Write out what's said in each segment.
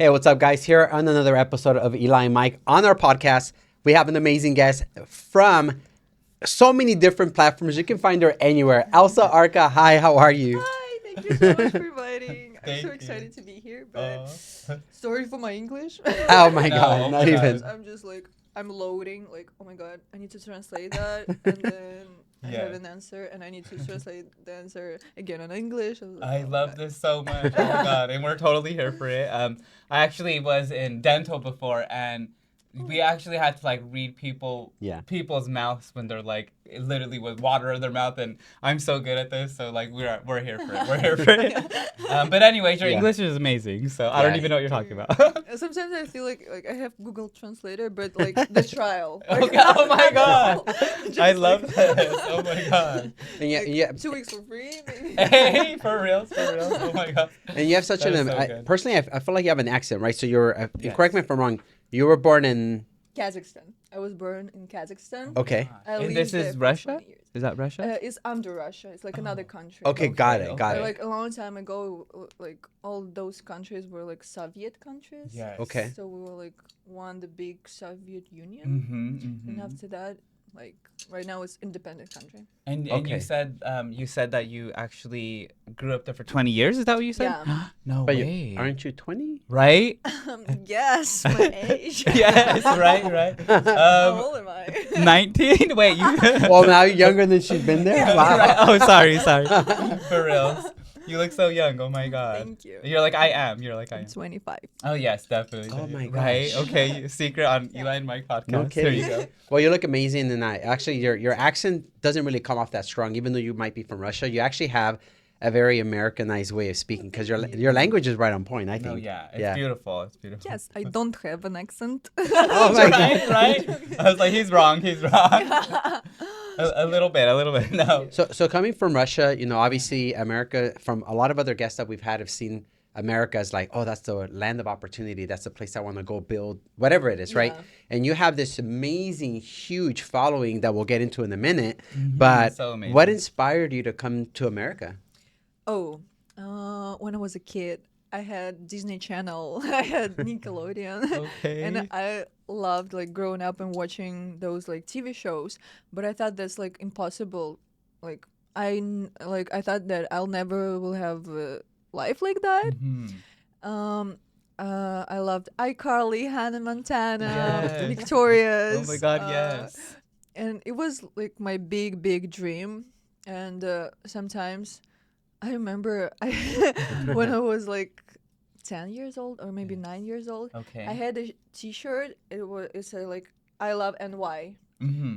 Hey, what's up, guys? Here on another episode of Eli and Mike. On our podcast, we have an amazing guest from so many different platforms. You can find her anywhere. Elsa, Arca, hi, how are you? Hi, thank you so much for inviting. I'm Thank so you. excited to be here, but sorry for my English. Oh my No, God, oh not my even. God. I'm just like, I'm loading, like, oh my God, I need to translate that, and then I Yeah. have an answer, and I need to translate the answer again in English. Was like, I oh my love God. this so much. Oh my God. And we're totally here for it. I actually was in dental before, and we actually had to like read people's mouths when they're like literally with water in their mouth, and I'm so good at this, so like we're here for it. We're here for it. But anyways, your Yeah. English is amazing, so I don't Yeah. even know what you're talking Thank about. you. Sometimes I feel like I have Google Translator, but like the trial. Okay, Like, oh my God. just I like- love this. Oh my God. And yeah, like, yeah. 2 weeks for free, maybe. Hey, for real, for real. Oh my God. And you have such That an, is so good. personally, I feel like you have an accent, right? So you're, Yes. correct me if I'm wrong, you were born in, Kazakhstan. I was born in Kazakhstan. okay. I And lived this there is for Russia? 20 years. Is that Russia? It's under Russia. It's like another country. Okay, got Okay, it, got So, it. like a long time ago, like all those countries were like Soviet countries. Yes. Okay. So we were like one the big Soviet Union, Mm-hmm, and after that, like right now it's independent country. And Okay. you said that you actually grew up there for 20 years. Is that what you said? Yeah. No But way. aren't you 20? Right? Yes, my age. Yes. Right. How old am I? 19. Wait. You. Well, now you're younger than she's been there? Wow. Right. Oh, sorry. For real. You look so young. Oh my God. Thank you. You're like I am. You're like I I'm am. 25. Oh yes, definitely. Oh my Right. gosh. Okay. Secret on Eli and Mike podcast. No There kidding. you go. Well, you look amazing, and actually your accent doesn't really come off that strong, even though you might be from Russia. You actually have a very Americanized way of speaking because your language is right on point. I think. No, yeah. It's beautiful. It's beautiful. Yes, I don't have an accent. Oh my right, God. right. I was like, he's wrong. A little bit. No. So coming from Russia, obviously America, from a lot of other guests that we've had, have seen America as like, oh, that's the land of opportunity. That's the place I want to go build, whatever it is, right? Yeah. And you have this amazing, huge following that we'll get into in a minute. But So amazing. what inspired you to come to America? Oh, when I was a kid, I had Disney Channel, I had Nickelodeon, Okay. and I loved like growing up and watching those like TV shows. But I thought that's like impossible. Like I thought that I'll never will have a life like that. I loved iCarly, Hannah Montana, Yes. Victorious. Oh my God, yes. And it was like my big dream. And sometimes I remember when I was like 10 years old or maybe 9 years old, Okay. I had a T-shirt. It said like I love NY.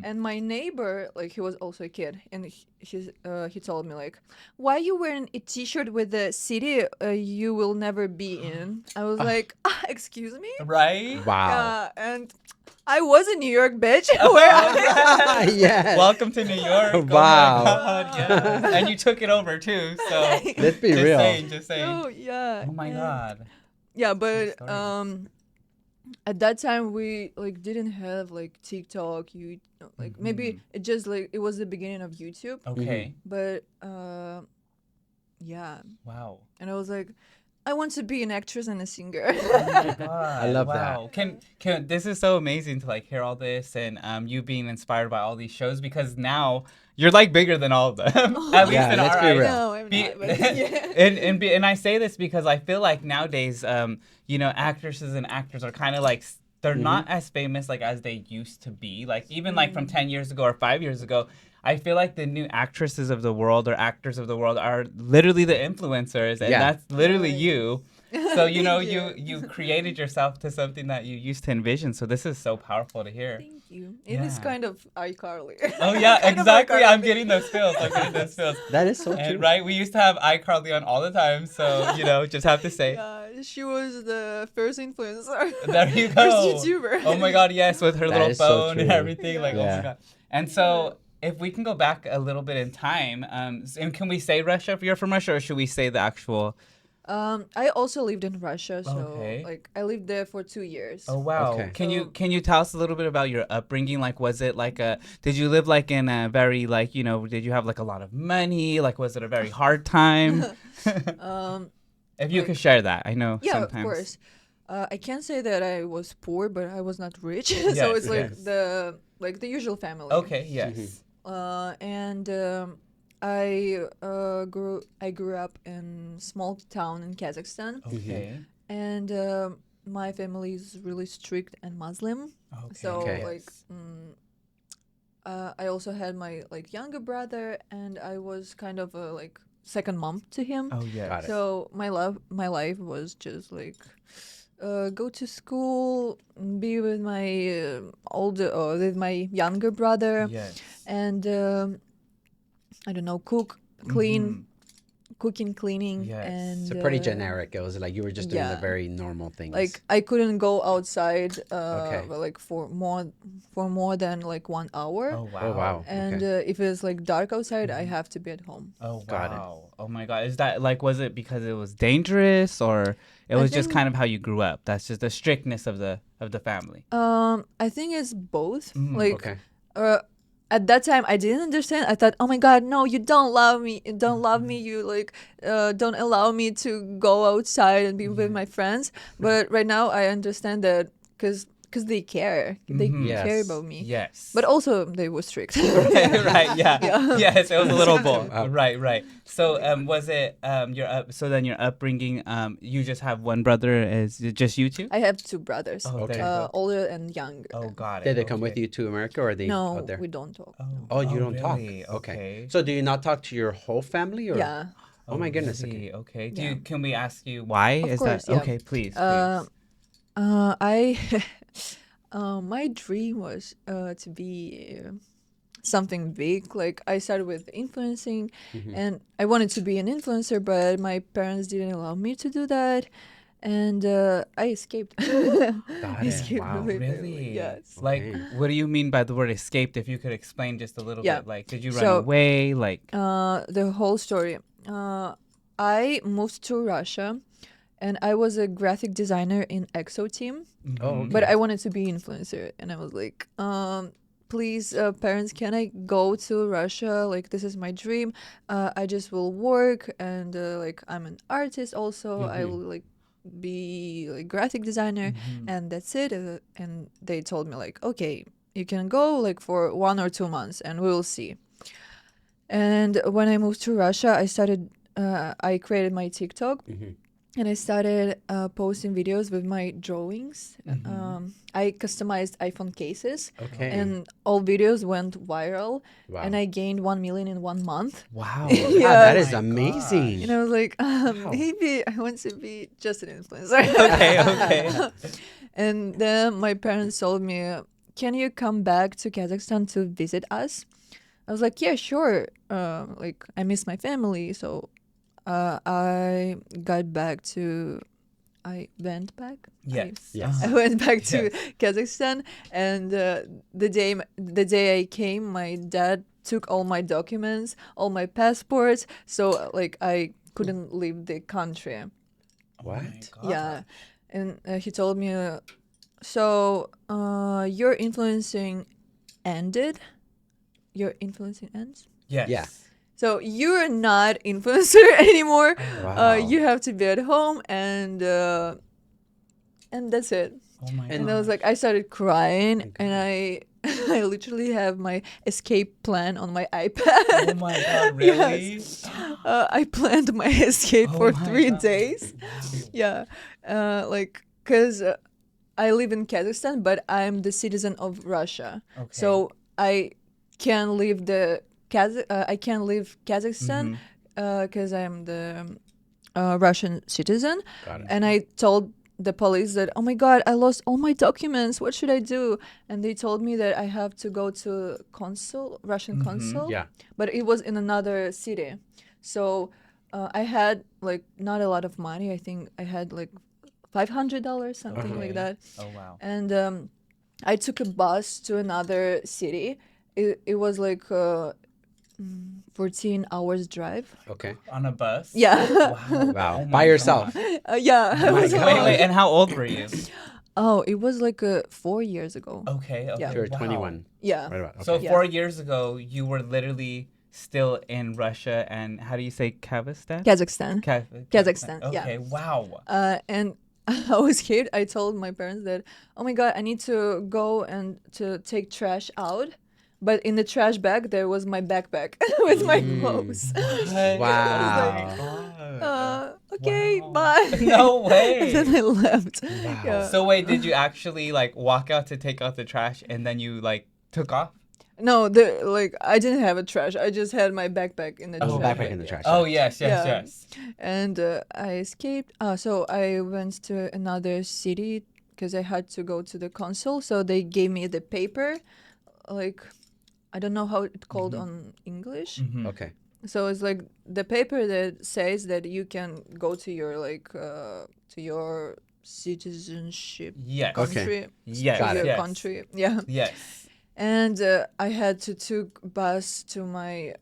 And my neighbor, like he was also a kid, and he told me like, why you wearing a T-shirt with the city you will never be in? I was like, excuse me. Right? Wow. And I was in New York, bitch. Where I Yes. Welcome to New York. Oh my Wow. God, yes. And you took it over too, so Let's be just real. just saying. Oh yeah. Oh my and- God. Yeah, Good but story. at that time we like didn't have like TikTok, you like maybe it just like it was the beginning of YouTube, Okay. but yeah, Wow. and I was like, I want to be an actress and a singer. Oh my God. I love wow. that. Can this is so amazing to like hear all this and you being inspired by all these shows because now you're like bigger than all of them. At least Yeah, in let's our be eyes. real. No, I'm Be- not. But yeah. and I say this because I feel like nowadays, actresses and actors are kind of like they're not as famous like as they used to be. Like even like from 10 years ago or 5 years ago, I feel like the new actresses of the world or actors of the world are literally the influencers, and Yeah. that's literally Right. you. So Thank you created yourself to something that you used to envision. So this is so powerful to hear. Thank you. It is Yeah. kind of iCarly. Oh yeah, Kind of exactly. I'm iCarly. getting those feels. That is so And true. right, we used to have iCarly on all the time, so just have to say. Yeah, she was the first influencer. There you First go. YouTuber. Oh my God, yes, with her That little is so phone and true. everything. Like, oh Yeah. my God. And so, if we can go back a little bit in time, and can we say Russia if you're from Russia, or should we say the actual? I also lived in Russia, so Okay. like I lived there for 2 years. Oh wow! Okay. Can you tell us a little bit about your upbringing? Like, was it like did you live like in a very like did you have like a lot of money? Like, was it a very hard time? Um, If you could share that, I know yeah, sometimes. of course. I can't say that I was poor, but I was not rich. So Yes, it's like yes. the usual family. Okay, yes. And I grew up in small town in Kazakhstan, Okay. and my family is really strict and Muslim. Okay. So Okay. like I also had my like younger brother, and I was kind of a like second mom to him. Oh yes. Got it. So my life was just like go to school, be with my older or with my younger brother, Yes. and I don't know, cook, clean, cooking, cleaning, Yes. and So pretty generic. It was like you were just doing the yeah. very normal things. like I couldn't go outside Okay. like for more than like 1 hour. Oh wow. Oh wow. And Okay. if it's like dark outside, I have to be at home. Oh Got it. wow. Oh my god. Is that like, was it because it was dangerous, or it I was just think- kind of how you grew up? That's just the strictness of the family. I think it's both. Like Okay. at that time I didn't understand. I thought, oh my god, no, you don't love me. You don't love me. You like don't allow me to go outside and be with my friends. But right now I understand that because they care. They care Yes. about me. Yes. But also they were strict. right, yeah. Yeah. Yes, it was a little both. Wow. Right. So was it so then your upbringing, you just have one brother? Is it just you two? I have two brothers, Oh, Okay. there you go. older and younger. Oh, got it. Did they come with Okay. you to America or are they No, out there? we don't talk. Oh, you don't really? talk. Okay. So do you not talk to your whole family or? Yeah. Oh my goodness. Really? Okay. Yeah. Can we ask you why? Of Is course, that yeah. okay? Please. I my dream was to be something big. Like I started with influencing, and I wanted to be an influencer, but my parents didn't allow me to do that, and I escaped. Got I it. escaped Wow. with my family, Really? yes. Like, Okay. what do you mean by the word escaped? If you could explain just a little Yeah. bit. Like, did you run So, away? Like, The whole story. I moved to Russia, and I was a graphic designer in EXO Team. Oh, okay. But I wanted to be influencer, and I was like, please, parents, can I go to Russia? Like, this is my dream. I just will work, and like I'm an artist also. I will like be like graphic designer, and that's it. And they told me like, okay, you can go like for 1 or 2 months, and we will see. And when I moved to Russia, I started. I created my TikTok. And I started posting videos with my drawings. I customized iPhone cases. Okay. And all videos went viral. Wow. And I gained 1 million in 1 month. wow. Yeah. That is Oh my amazing. And I was like, Wow. maybe I want to be just an influencer. Okay. And then my parents told me, can you come back to Kazakhstan to visit us? I was like, yeah, sure. Like, I miss my family. So I got back to... I went back. Yes. Yes. I went back to Kazakhstan, and the day I came, my dad took all my documents, all my passports, so like I couldn't leave the country. What? Yeah, and he told me, so your influencing ended. Your influencing ends. Yes. Yeah. So you're not influencer anymore. Wow. You have to be at home, and that's it. Oh my And I was like, I started crying, and I literally have my escape plan on my iPad. Oh my god, really? Yes. I planned my escape Oh for my 3 God. days. Yeah, like because I live in Kazakhstan, but I'm the citizen of Russia, Okay. so I can leave I can leave Kazakhstan because I'm the Russian citizen. Got it. And I told the police that, oh my god, I lost all my documents. What should I do? And they told me that I have to go to Russian consul. Yeah. But it was in another city. So I had like not a lot of money. I think I had like $500, something Okay. like that. Oh wow. And I took a bus to another city. It was like 14 hours drive. Okay. On a bus? Yeah. Wow. Wow. Oh my By yourself. God. Yeah. Oh my I was God. alone. Wait, and how old were you? Oh, it was like 4 years ago. Okay. Yeah. You were Wow. 21. Yeah. Right about. Okay. So Yeah. 4 years ago, you were literally still in Russia, and how do you say Kazakhstan? Kazakhstan. Kazakhstan. Kazakhstan, yeah. Okay. Wow. And I was scared. I told my parents that, oh my God, I need to go and to take trash out. But in the trash bag, there was my backpack with my clothes. What? I was like, Wow. okay, Wow. bye. No way. And then I left. Wow. Yeah. So wait, did you actually like walk out to take out the trash and then you like took off? No, I didn't have a trash. I just had my backpack in the Oh, trash. backpack in the trash. Oh yes, Yeah. yes. And I escaped. So I went to another city because I had to go to the consul. So they gave me the paper, like I don't know how it's called on English. Okay. So it's like the paper that says that you can go to your to your citizenship Yes. Okay. country. Yes. Got it. Your Yes. country. Yeah. Yes. And I had to took bus to my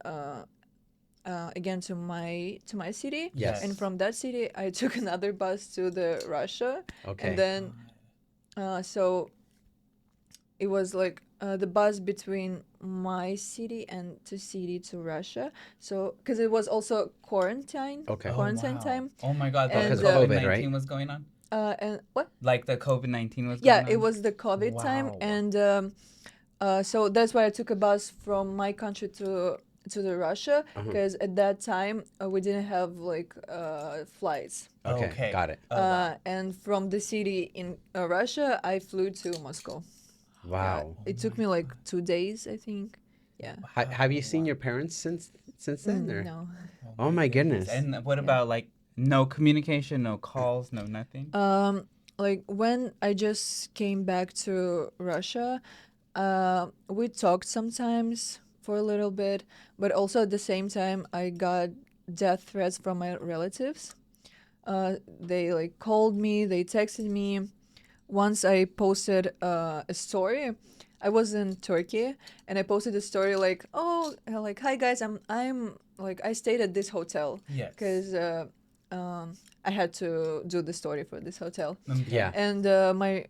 again to my city. Yes. And from that city, I took another bus to the Russia. Okay. And then, so it was like the bus between my city and to city to Russia. So because it was also quarantine. Okay. Oh, Quarantine wow. time. Oh my God, And, because COVID, COVID-19 right? was going on. And what? Like the COVID-19 was going Yeah, on. it was the COVID time, Wow. and so that's why I took a bus from my country to the Russia because at that time we didn't have like flights. Okay. Got it. Oh, wow. And from the city in Russia, I flew to Moscow. Wow. It took me like 2 days, I think. Yeah. Have you seen your parents since then? Or? No. Oh my goodness. And what about like no communication, no calls, no nothing? Like when I just came back to Russia, we talked sometimes for a little bit, but also at the same time I got death threats from my relatives. They like called me, they texted me. Once I posted a story. I was in Turkey and I posted a story like, oh, like hi guys, I'm like I stayed at this hotel Yes. because I had to do the story for this hotel. Yeah. And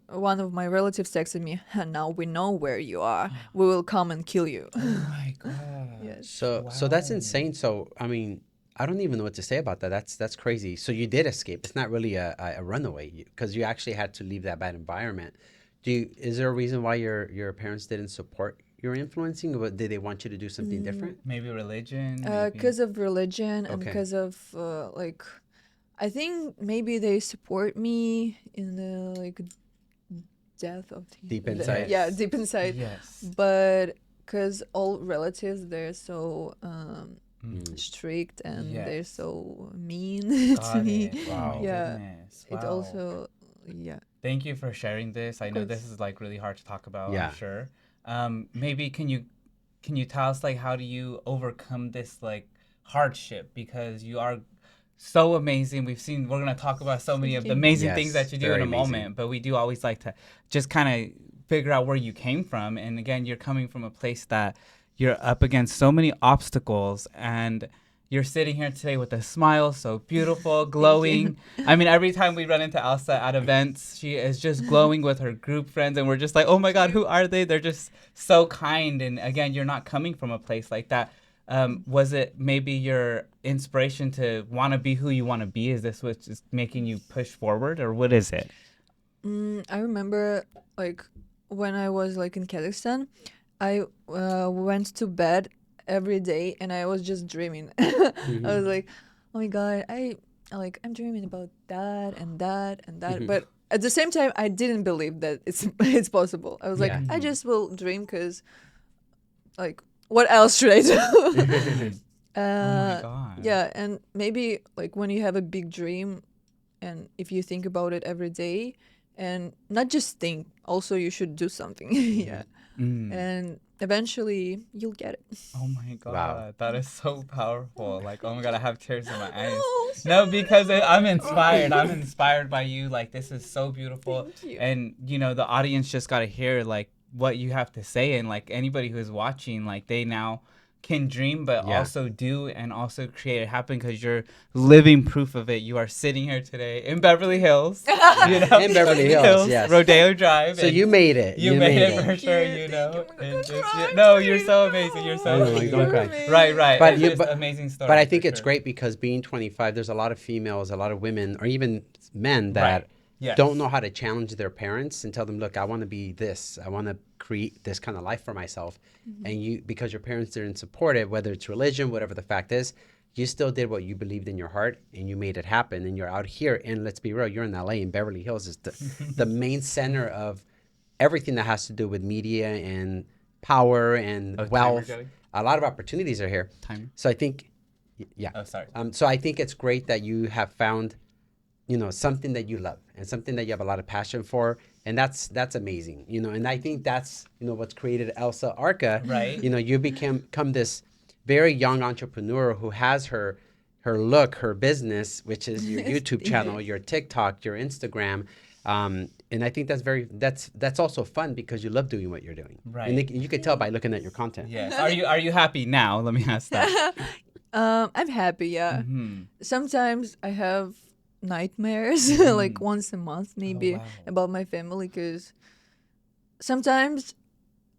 one of my relatives texted me, now we know where you are. We will come and kill you. Oh my God. Yes. So that's insane. So I mean, I don't even know what to say about that. That's crazy. So you did escape. It's not really a runaway because you actually had to leave that bad environment. Is there a reason why your parents didn't support your influencing? Or did they want you to do something different? Maybe religion. Because of religion and Okay. because of like, I think maybe they support me in the like death of the Deep inside. Yeah, deep inside. Yes. But because all relatives they're so strict and Yes. they're so mean to me. Wow. Yeah. Goodness. It Wow. also Thank you for sharing this. I know course. this is like really hard to talk about. Yeah. I'm sure. Maybe can you tell us like how do you overcome this like hardship because you are so amazing. We're gonna talk about so many of the amazing Yes, things that you do in very a amazing. moment, but we do always like to just kind of figure out where you came from. And again, you're coming from a place that you're up against so many obstacles and you're sitting here today with a smile, so beautiful, glowing. I mean, every time we run into Elsa at events, she is just glowing with her group friends, and we're just like, oh my God, who are they? They're just so kind. And again, you're not coming from a place like that. Was it maybe your inspiration to want to be who you want to be? Is this what's just making you push forward, or what is it? I remember like when I was like in Kazakhstan, I went to bed every day and I was just dreaming. I was like, oh my God, I'm dreaming about that and that and that. But at the same time, I didn't believe that it's possible. I was like, Yeah. I just will dream because like what else should I do? Oh my God. Yeah, and maybe like when you have a big dream and if you think about it every day and not just think, also you should do something. Yeah. And eventually you'll get it. Oh my God, Wow. that is so powerful. Like, oh my God, I have tears in my eyes. No, because I'm inspired. I'm inspired by you. Like, this is so beautiful. Thank you. And, the audience just got to hear, like, what you have to say. And, like, anybody who's watching, like, they now can dream, but Yeah. also do and also create it happen because you're living proof of it. You are sitting here today in Beverly Hills. In Beverly Hills, yes. Rodeo Drive. So and you made it. You made it for Thank sure, you, thank you. I'm and gonna cry. no, you're so amazing. You're so Oh, amazing. don't cry. Right. But It's you- just but- amazing story. But I think for it's sure. great because being 25, there's a lot of females, a lot of women, or even men that don't know how to challenge their parents and tell them, look, I want to be this. I want to create this kind of life for myself. And you, because your parents didn't support it, whether it's religion, whatever the fact is, you still did what you believed in your heart and you made it happen. And you're out here. And let's be real, you're in LA, and Beverly Hills is the main center of everything that has to do with media and power and wealth. A lot of opportunities are here. So I think, so I think it's great that you have found, you know, something that you love and something that you have a lot of passion for. And that's amazing, you know, and I think that's, you know, what's created Elsa Arca. Right. You know, you become this very young entrepreneur who has her look, her business, which is your YouTube channel, your TikTok, your Instagram. And I think that's also fun because you love doing what you're doing. Right. And you can tell by looking at your content. Yes. Are you happy now? Let me ask that. I'm happy, yeah. Sometimes I have nightmares, like once a month maybe, about my family, because sometimes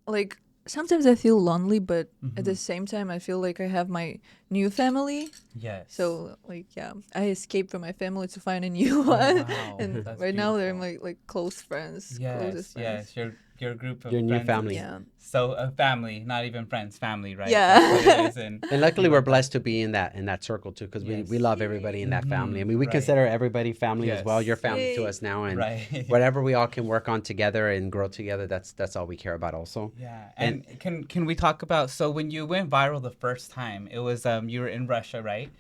I feel lonely, but at the same time I feel like I have my new family. Yes. So I escaped from my family to find a new one. Wow. And That's right now they're beautiful. my close friends. Yes, Closest friends. yes, your group of Your new friends. family. Yeah. So a family, not even friends, family, right? Yeah. That's what it is. And luckily we're blessed to be in that circle too, because we love everybody in that family. I mean, we consider everybody family as well. You're family to us now, and whatever we all can work on together and grow together, that's all we care about also. Yeah. And can we talk about, so when you went viral the first time, it was you were in Russia, right?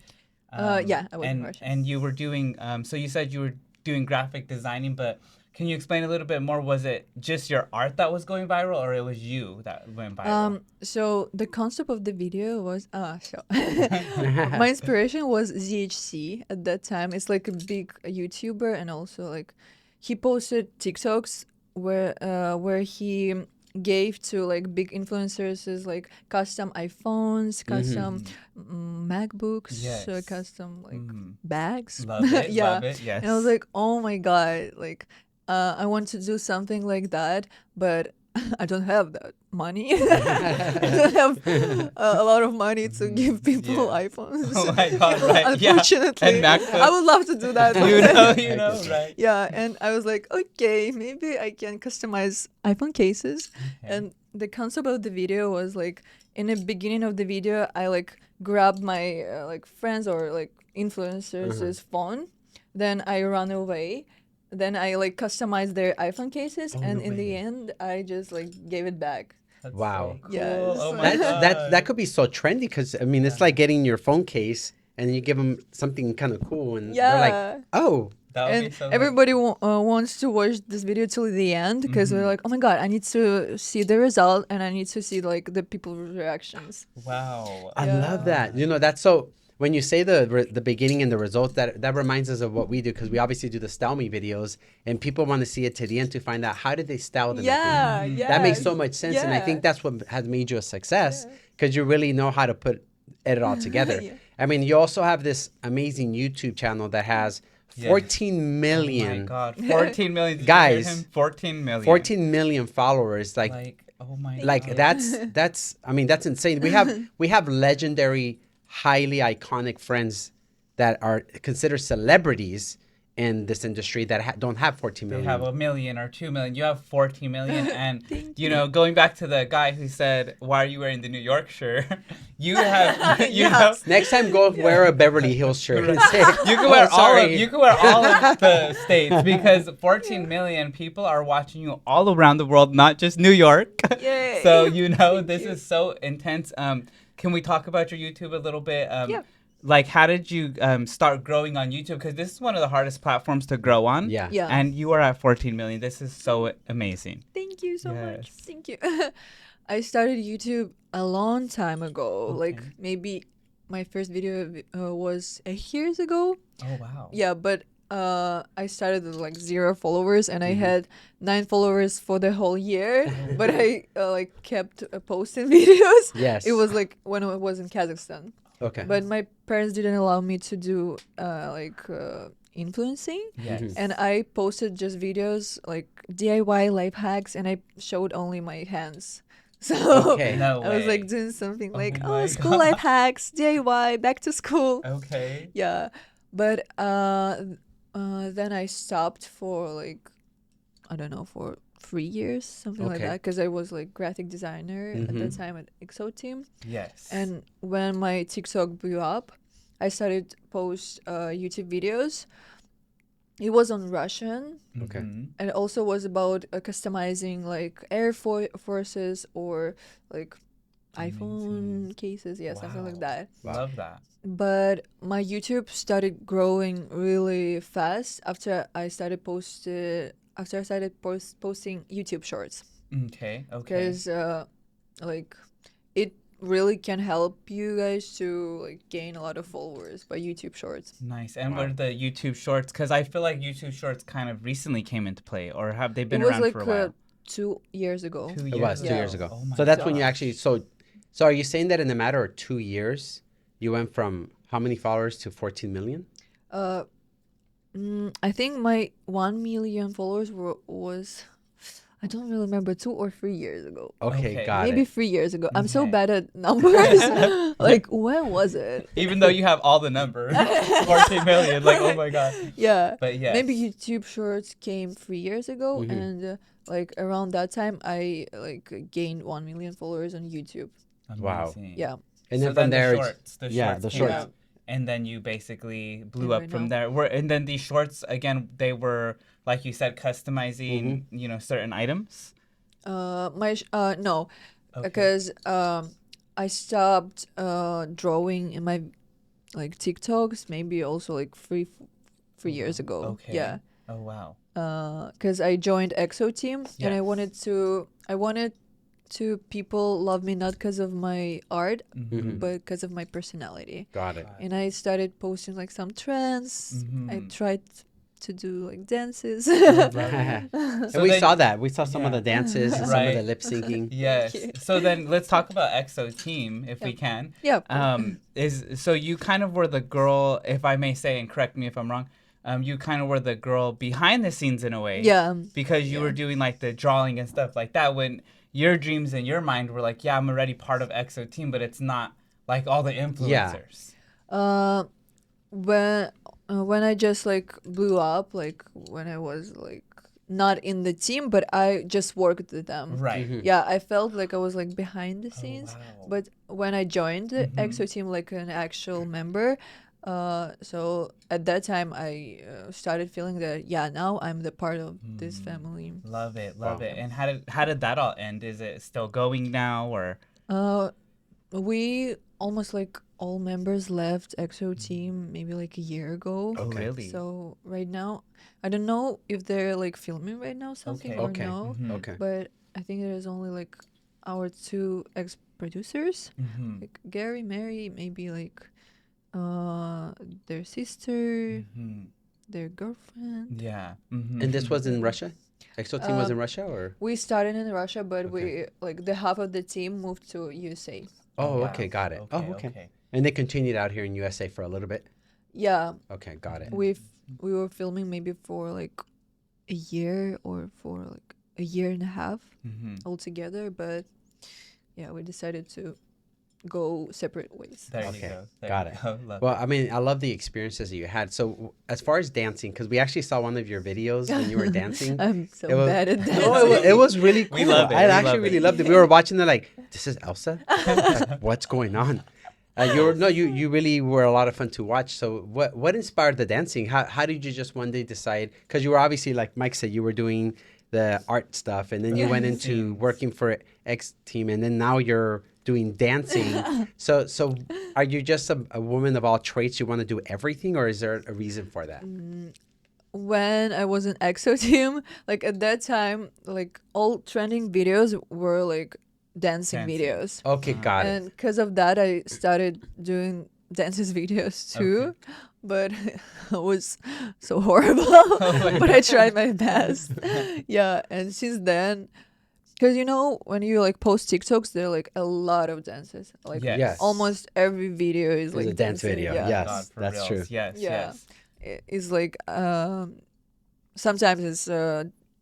Yeah, I was in Russia. And you were doing so you said you were doing graphic designing, but can you explain a little bit more? Was it just your art that was going viral, or it was you that went viral? So the concept of the video was my inspiration was ZHC at that time. It's like a big YouTuber, and also like he posted TikToks where he gave to like big influencers like custom iPhones, custom MacBooks, custom like bags. Love it, love it, yes. And I was like, oh my god, like I want to do something like that, but I don't have that money. I don't have a lot of money to give people iPhones. Oh my god, right. Unfortunately. And MacBooks. I would love to do that. you know, right. Yeah, and I was like, okay, maybe I can customize iPhone cases. Okay. And the concept of the video was like, in the beginning of the video, I like grabbed my like friends or like influencers' phone. Then I run away. Then I like customized their iPhone cases, and in the end, I just like gave it back. That's wow. So cool. Yes. Oh my God. That could be so trendy, because I mean, it's like getting your phone case and then you give them something kind of cool, and they're like, oh. That would and be so everybody wants to watch this video till the end, because they're like, oh my god, I need to see the result, and I need to see like the people's reactions. Wow. I love that. You know, that's so. When you say the beginning and the results, that reminds us of what we do, because we obviously do the style me videos, and people want to see it to the end to find out how did they style them. Yeah. That makes so much sense, and I think that's what has made you a success, because you really know how to put it all together. I mean, you also have this amazing YouTube channel that has 14 million. Oh my God, 14 million guys. 14 million. 14 million followers. Like oh my God. Like that's I mean, that's insane. We have legendary, highly iconic friends that are considered celebrities in this industry that don't have 14 million. They have 1 million or 2 million. You have 14 million. And, you know, going back to the guy who said, why are you wearing the New York shirt? You have, you know. Next time, go wear a Beverly Hills shirt. And say, you can wear all of the states, because 14 million people are watching you all around the world, not just New York. Yay. So, you know, this is so intense. Can we talk about your YouTube a little bit? Like, how did you start growing on YouTube? Because this is one of the hardest platforms to grow on. Yeah. And you are at 14 million. This is so amazing. Thank you so much. Thank you. I started YouTube a long time ago. Okay. Like, maybe my first video was 8 years ago. Oh, wow. Yeah, but I started with like 0 followers, and I had 9 followers for the whole year. But I like kept posting videos. Yes. It was like when I was in Kazakhstan. Okay. But my parents didn't allow me to do influencing. Yes. And I posted just videos like DIY life hacks, and I showed only my hands. So no I was like doing something like, school life hacks, DIY, back to school. Okay. Yeah. But then I stopped for like, I don't know, for 3 years, something like Okay. that, because I was like graphic designer at the Mhm. time at EXO Team. Yes. And when my TikTok blew up, I started post YouTube videos. It was on Russian, Okay. and it also was about customizing like Forces or like Amazing. iPhone cases, yeah, something like Wow. that. Wow. Love that. But my YouTube started growing really fast after I started posting YouTube shorts, Okay. Okay. because like it really can help you guys to like gain a lot of followers by YouTube shorts. Nice. And Wow. what are the YouTube shorts? Because I feel like YouTube shorts kind of recently came into play, or have they It been was around for a like while? 2 years ago. 2 It years was 2 ago. years ago. Oh my So that's when you gosh. actually. So are you saying that in a matter of 2 years, you went from how many followers to 14 million? Uh, I think my 1 million followers was, I don't really remember, 2 or 3 years ago. Okay, Okay. got Maybe it. 3 years ago. I'm so Okay. bad at numbers. Like, when was it? Even though you have all the numbers, 14 million, like, oh my god. Yeah. But yes. Maybe YouTube Shorts came 3 years ago, Mhm. and like around that time, I like gained 1 million followers on YouTube. Wow. Amazing. Yeah. And So then from the there, shorts, the yeah, shorts the came shorts. out, and then you basically blew And up right from now. there. And then these shorts again, they were like you said, customizing, certain items. No, Okay. because I stopped drawing in my like TikToks maybe also like three years ago. Okay. Yeah. Oh wow. Because I joined EXO Team, and I Yes. wanted to people love me not because of my art, Mhm. but because of my personality. Got it. And I started posting like some trends. I Mhm. tried to do like dances. Love it. And So we then- saw that. We saw some of yeah. the dances, some of the Right. lip syncing. Yes. you. So then let's talk about EXO Team if we Yeah. can. Yeah, of course. So you kind of were the girl, if I may say, and correct me if I'm wrong. You kind of were the girl behind the scenes in a way. Yeah. Because you Yeah. were doing like the drawing and stuff like that. When your dreams in your mind were like, yeah, I'm already part of EXO Team, but it's not like all the influencers. Uh, when I just like blew up, like when I was like not in the team, but I just worked with them. Right. Mhm. Yeah, I felt like I was like behind the scenes. wow. But when I joined the Mhm. EXO Team like an actual member, so at that time I started feeling that yeah, now I'm the part of this family. Love it, Wow. it. And how did that all end? Is it still going now, or We almost like all members left EXO Team maybe like a year ago. oh Okay. really? So right now, I don't know if they're like filming right now something Okay. or Okay. no, Mhm. Okay. but I think there's only like our two ex-producers, Mhm. like Gary, Mary, maybe like their sister, Mhm. their girlfriend. Yeah. Mhm. And this was in Russia? EXO Team was in Um, Russia, or? We started in Russia, but Okay. we like the half of the team moved to USA. Oh, wow. okay, got it. Okay, Oh, okay. okay. And they continued out here in USA for a little bit. Yeah, Okay, got it. we were filming maybe for like a year or for like a year and a half Mhm. altogether, but yeah, we decided to go separate ways. There you Okay, go. There got you it. go. Love Well, I mean, I love the experiences that you had. So, as far as dancing, because we actually saw one of your videos when you were dancing. I'm so It was- bad at No, dancing. it was really cool. We love it. I We actually love it. really loved it. We were watching it like, this is Elsa? Like, what's going on? You really were a lot of fun to watch. So what inspired the dancing? How did you just one day decide? Because you were obviously, like Mike said, you were doing the art stuff, and then you went into Scenes. working for X Team, and then now you're doing dancing. So are you just a woman of all traits? You want to do everything, or is there a reason for that? When I was in EXO Team, like at that time, like all trending videos were like dancing Dancing. videos. Okay, got it. And because of that, I started doing dances videos too. But it was so horrible. my But I tried my best. Yeah, and since then, because you know when you like post TikToks, there are like a lot of dances. Like Yes. Yes. almost every video is It's like a dance dancing. video, Yeah. yes. God, for that's reals. true. Yes. Yeah. Yes. It's like sometimes it's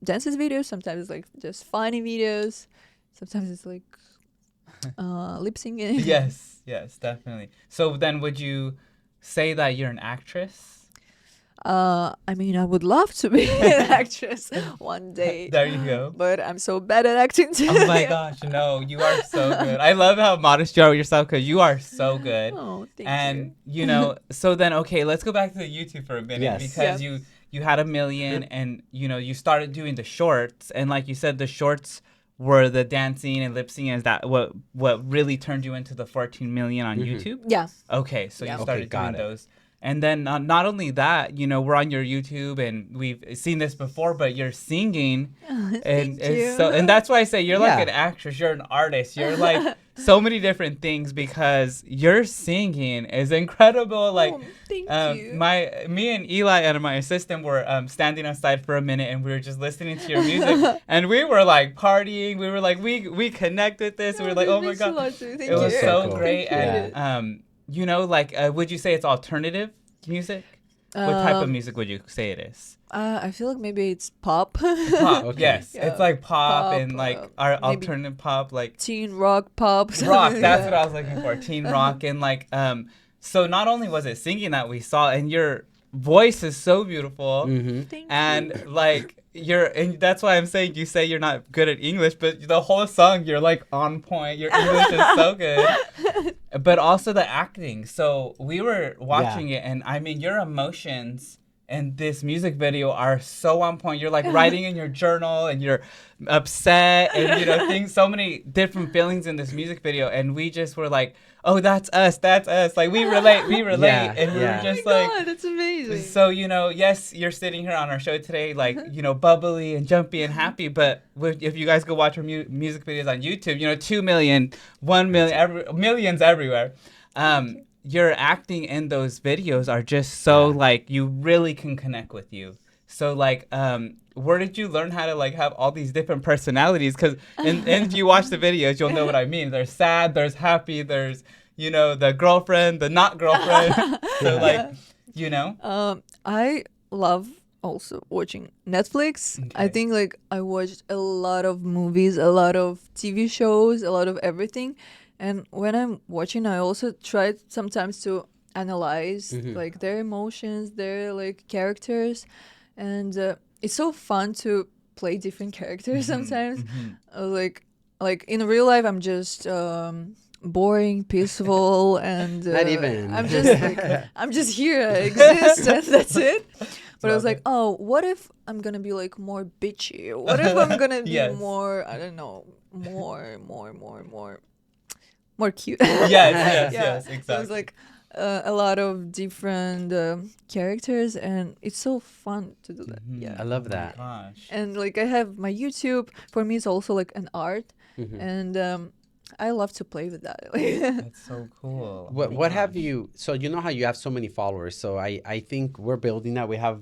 dances videos, sometimes it's like just funny videos, sometimes it's like lip singing. Yes. Yes. Definitely. So then, would you say that you're an actress? I mean, I would love to be an actress one day, There you go. but I'm so bad at acting too. Oh my gosh, no, you are so good. I love how modest you are with yourself because you are so good. Oh, thank And you. so then okay, let's go back to the YouTube for a minute Yes. because Yeah. you had 1 million and you started doing the shorts and like you said the shorts were the dancing and lip syncing. Is that what really turned you into the 14 million on YouTube? Yeah. Okay, so Yeah. you Okay, started got doing it. those. And then not only that, we're on your YouTube and we've seen this before, but you're singing and Thank it's you. and that's why I say you're like Yeah. an actress, you're an artist, you're like so many different things because your singing is incredible. Like Oh, thank you. me and Eli and my assistant were standing outside for a minute and we were just listening to your music and we were like partying. We were like we connect with this. We were like, that oh my means a god, lot too. Thank it was you. so cool. great. Appreciate And it. like would you say it's alternative music? What type of Um, music would you say it is? I feel like maybe it's pop. Pop, Okay. yes. Yeah. It's like pop, Pop, and like our maybe alternative pop, like teen rock pop. rock. That's Yeah. what I was looking for. Teen rock, and like so not only was it singing that we saw, and your voice is so beautiful, Mm-hmm. Thank and you. like and that's why I'm saying you say you're not good at English, but the whole song you're like on point. Your English is so good, but also the acting. So we were watching it, and I mean your emotions in this music video are so on point. You're like writing in your journal, and you're upset, and things, so many different feelings in this music video, and we just were like, oh, that's us, that's us. Like we relate, Yeah, and we were yeah. just Oh my like. God, that's amazing. So, yes, you're sitting here on our show today, like, bubbly and jumpy and happy. But if you guys go watch our music videos on YouTube, 2 million, 1 million, millions everywhere. Your acting in those videos are just so, Yeah. like, you really can connect with you. So, like, where did you learn how to, like, have all these different personalities? Because and if you watch the videos, you'll know what I mean. There's sad, there's happy, there's, the girlfriend, the not girlfriend. So, like, I love also watching Netflix. I Okay. think like I watched a lot of movies, a lot of TV shows, a lot of everything. And when I'm watching, I also try sometimes to analyze like their emotions, their like characters, and it's so fun to play different characters sometimes. Like in real life, I'm just boring, peaceful, and Not even. I'm just like I'm just here, I exist, and that's it. But I was Love like, it. oh, what if I'm gonna be like more bitchy? What if I'm gonna be Yes. more, I don't know, more cute? Yes, So it's exactly. like a lot of different characters, and it's so fun to do that. Yeah. I love Oh my that. gosh. And like I have my YouTube. For me, it's also like an art, and I love to play with that. That's so cool. Oh What my what have gosh. you? So you know how you have so many followers. So I think we're building that. We have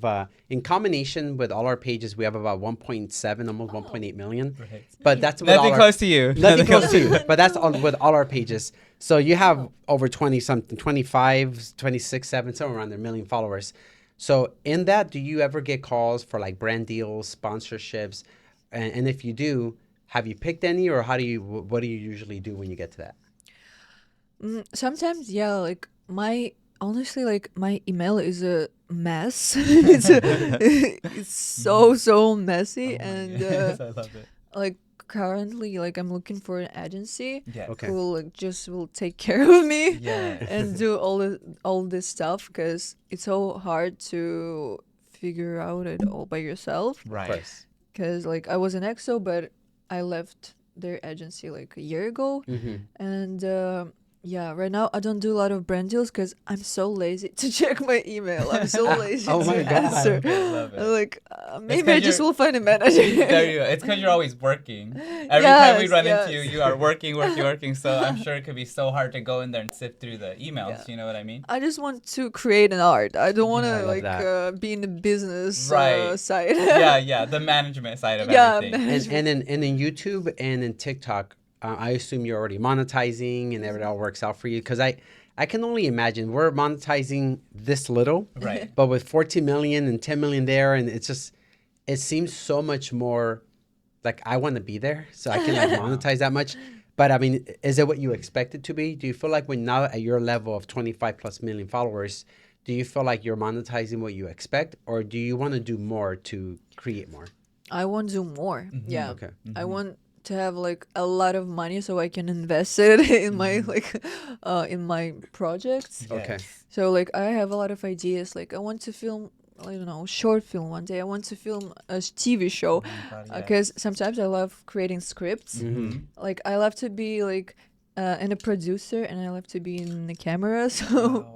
in combination with all our pages, we have about 1.7, almost 1.8 million. Right. But that's with all Nothing our, close to you. nothing close to you. But that's all with all our pages. So you have over 20 something, 25, 26, 7, somewhere around there, million followers. So in that, do you ever get calls for like brand deals, sponsorships? And if you do, have you picked any, or what do you usually do when you get to that? Sometimes, yeah, like honestly, like my email is a mess. It's so messy, Oh my and goodness, I love it. like currently, like I'm looking for an agency Yeah. Okay. who like just will take care of me Yes. and do all this stuff, because it's so hard to figure out it all by yourself. Of Right. course. Because like I was an EXO, but I left their agency like a year ago, and yeah, right now I don't do a lot of brand deals because I'm so lazy to check my email. I'm so lazy Oh to my God. answer. Okay, love it. I'm like maybe 'cause I just you're- will find a manager. There you go. It's because you're always working. Every time we Yes, run yes. into you, you are working. So I'm sure it could be so hard to go in there and sift through the emails. Yeah. You know what I mean? I just want to create an art. I don't want I to love like that. be in the business Right. side. Yeah. The management side of Yeah, everything. And in YouTube and in TikTok, I assume you're already monetizing and it all works out for you. Because I can only imagine we're monetizing this little, Right. but with 14 million and 10 million there, and it seems so much more like I want to be there, so I can like monetize that much. But I mean, is it what you expect it to be? Do you feel like when now at your level of 25 plus million followers, do you feel like you're monetizing what you expect, or do you want to do more to create more? I want to do more. Yeah. Okay. I want to have like a lot of money so I can invest it in my in my projects. Okay. So like I have a lot of ideas. Like I want to film, I don't know, short film one day. I want to film a TV show because sometimes I love creating scripts. Like I love to be like and a producer, and I love to be in the camera. So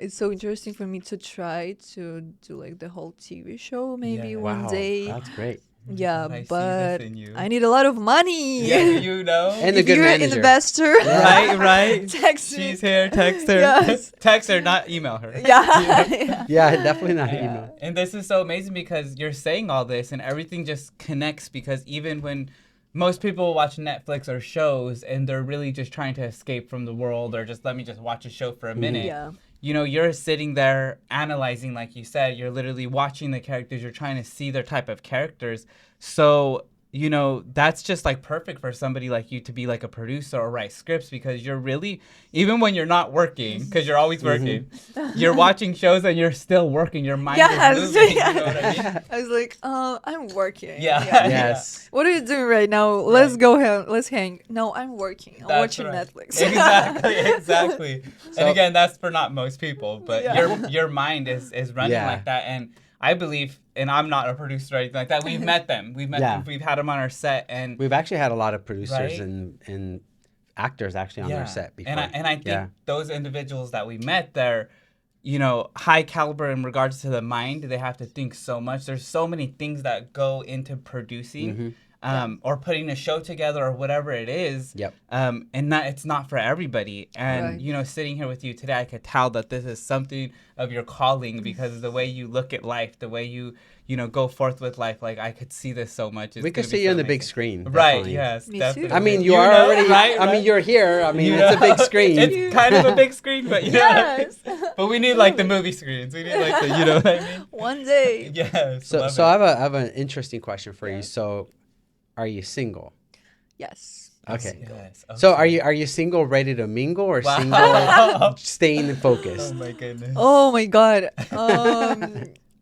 it's so interesting for me to try to do like the whole TV show maybe one day. That's great. Yeah, I see but this in you. I need a lot of money. Yeah, you know. And a If good you're an manager. investor, Right. text me. She's here. Text her. Yes. Text her, not email her. Yeah. Yeah, definitely not Yeah. email. And this is so amazing because you're saying all this and everything just connects, because even when most people watch Netflix or shows and they're really just trying to escape from the world, or just let me just watch a show for a minute. Yeah. You know, you're sitting there analyzing, like you said, you're literally watching the characters, you're trying to see their type of characters. So, you know, that's just like perfect for somebody like you to be like a producer or write scripts, because you're really, even when you're not working, because you're always working, you're watching shows and you're still working. Your mind is moving. You know what I mean? I was like, I'm working. Yeah. Yes. What are you doing right now? Let's go let's hang. No, I'm working. I'm That's watching right. Netflix. Exactly. And again, that's for not most people, but your mind is running like that. And I believe, and I'm not a producer or anything like that, we've met them. We've met them. We've had them on our set. And we've actually had a lot of producers Right? and actors actually on our set before. And I think those individuals that we met, they're, you know, high caliber in regards to the mind. They have to think so much. There's so many things that go into producing or putting a show together or whatever it is. Yep. And it's not for everybody. And, you know, sitting here with you today, I could tell that this is something of your calling, because of the way you look at life, the way you know, go forth with life. Like, I could see this so much. We could see you on the big screen. Right, Definitely. yes, Me too. definitely. I mean, you are already, right? I mean, you're here. I mean, You it's a know? big screen. It's kind of a big screen, but Yes. but we need like the movie screens. We need like the, you know what I mean? One day. Yes. So love I it. have an interesting question for you. So, are you single? Yes. Okay. Yes. So are you single, ready to mingle, or Wow. single, staying Oh focused? my goodness. Oh my God.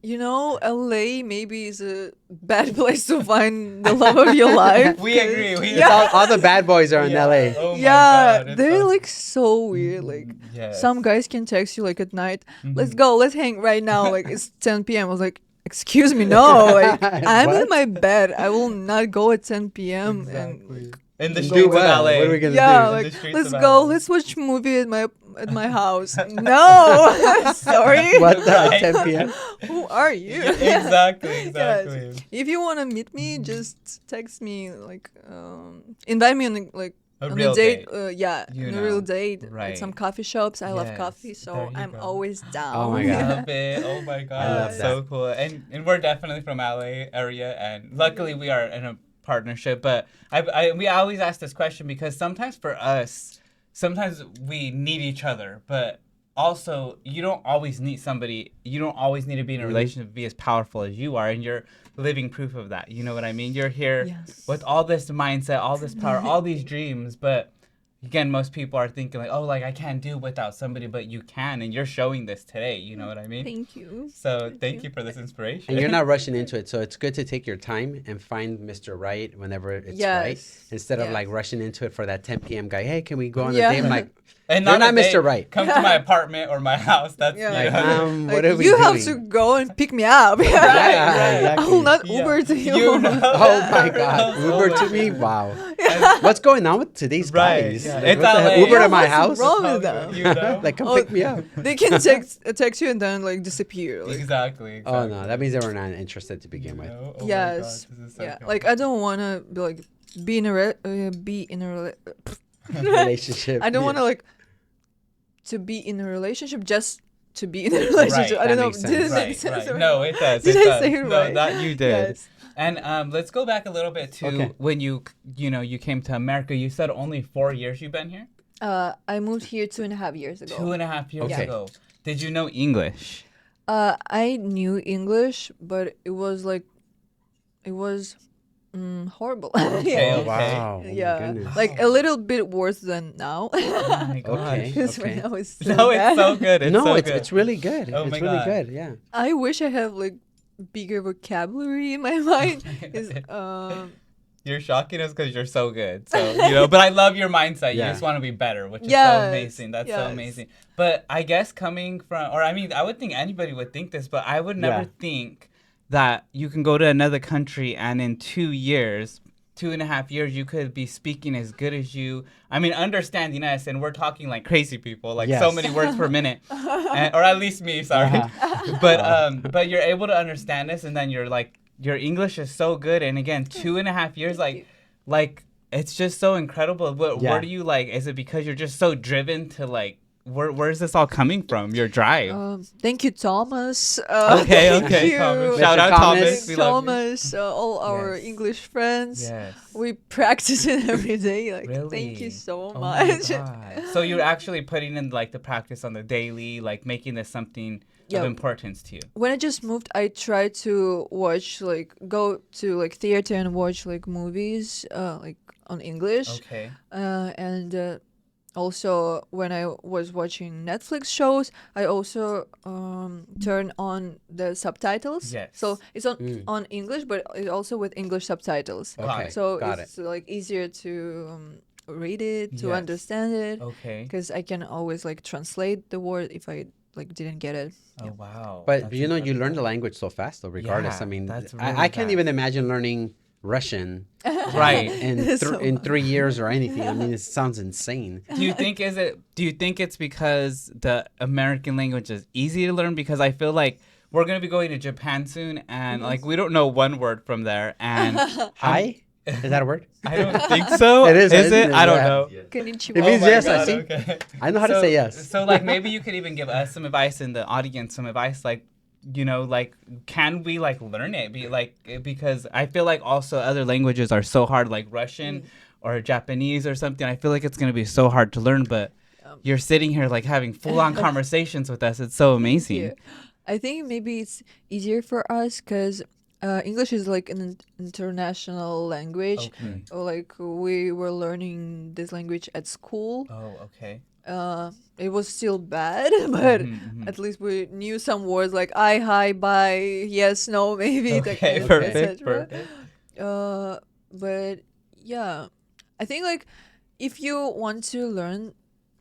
You know, LA maybe is a bad place to find the love of your life. We agree. We It's all the bad boys are in LA. Oh my Yeah, God, it's they're so- like so weird. Like Yes. some guys can text you like at night, let's go, let's hang right now. Like it's 10 p.m. I was like, excuse me, no. Like I'm in What? my bed. I will not go at 10 p.m. Exactly. In the Do streets of what? LA. What are we gonna Yeah, do? In the like streets let's of go, LA. let's watch a movie at my house. No, sorry. What the Right. 10 p.m.? Who are you? Exactly. Yes. If you want to meet me, just text me. Like, invite me on like A on real a date. date. On a real date Right. at some coffee shops. I love Yes, coffee, there so you I'm go. always down. Oh my God. Love it. Oh my God. I love That's so cool. And we're definitely from LA area, and luckily we are in a partnership. But we always ask this question because sometimes for us, sometimes we need each other, but also you don't always need somebody. You don't always need to be in a relationship to be as powerful as you are, and you're living proof of that. You know what I mean? You're here Yes. with all this mindset, all this power, all these dreams, but again, most people are thinking like, oh, like I can't do without somebody, but you can, and you're showing this today. You know what I mean? Thank you. So thank you for this inspiration. And you're not rushing into it, so it's good to take your time and find Mr. Right whenever it's right, Yes. instead of Yes. like rushing into it for that 10 p.m. guy. Hey, can we go on Yeah. a date? I'm like, and you're not a date, Mr. Right. Come to my apartment or my house. That's Yeah. Like, you know. what are we you doing? have to go and pick me up. Right, exactly. I will not Yeah. Uber to you. You know Oh that. my God, Uber to me? Wow. What's going on with today's Right. guys? Yeah. Like, It's what the LA. hell? Uber to my What's house? wrong with them? You know? Like, come Oh, pick me up. They can text you and then like disappear. Like, Exactly. Oh no, that means they were not interested to begin with. Oh my yes. God, this is so Yeah. cool. Like I don't want to be in a Relationship. I don't want to like to be in a relationship just to be in a relationship. Right, I don't that know. makes Did it sense. make Right, sense? right. No, it does. Did it I does. say it No, right? that you did. Yes. And let's go back a little bit to Okay. when you came to America. You said only 4 years you've been here? I moved here 2.5 years ago. 2.5 years Okay. ago. Did you know English? I knew English, but it was Horrible. Okay, Oh okay. wow. Oh my Yeah, goodness. like a little bit worse than now. Oh my gosh. Okay. Because right now it's so No, it's bad. so good. It's No, so it's good. it's really good. Oh It's my really God. good. Yeah. I wish I have like bigger vocabulary in my mind. Is You're shocking us because you're so good. So, but I love your mindset. You Yeah. just want to be better, which is so Yes, amazing. That's so yes. amazing. But I guess coming from, or I mean, I would think anybody would think this, but I would never Yeah. think that you can go to another country and in 2 years, 2.5 years, you could be speaking as good as you. I mean, understanding us, and we're talking like crazy people, like so Yes. many words per minute, or at least me. Sorry, Uh-huh. but you're able to understand us, and then you're like your English is so good, and again, 2.5 years, like it's just so incredible. What Yeah. do you like? Is it because you're just so driven to like? Where's this all coming from? Your drive. Thank you, Thomas. Okay, thank okay, you. Thomas. Mr. Shout out Thomas. Thomas. We love you. Thomas, all our Yes. English friends. Yes. We practice it every day. Like, Really? thank you so Oh my much. God. So you're actually putting in like the practice on the daily, like making this something Yeah. of importance to you. When I just moved, I tried to watch go to theater and watch movies like on English. Okay. And also when I was watching Netflix shows, I also turn on the subtitles. Yes. So it's on English, but it's also with English subtitles. Okay. So Got it's easier to read it, to Yes. understand it, Okay. because I can always translate the word if I didn't get it. Oh wow. But That's you incredible. learn the language so fast though, regardless. Yeah, I mean, that's I really can't fast. even imagine learning Russian Right. in So in 3 years or anything. I mean, it sounds insane. Do you think it's because the American language is easy to learn? Because I feel like we're gonna be going to Japan soon, and like we don't know one word from there, and Hi? Is that a word? I don't think so. It is, Is isn't it? it? I don't Yeah. know. Konnichiwa. It means my yes, I God, see. okay. I know how to say yes. So like maybe you could even give us some advice in the audience, some advice like, like can we like learn it? Because I feel like also other languages are so hard, like Russian or Japanese or something. I feel like it's gonna be so hard to learn, but you're sitting here like having full on conversations with us. It's so amazing. Yeah. I think maybe it's easier for us because English is like an international language. Okay. Or we were learning this language at school. Oh, okay. It was still bad, but at least we knew some words like I, hi, bye, yes, no, maybe. that Okay, kind of, perfect, etc. perfect. But yeah, I think if you want to learn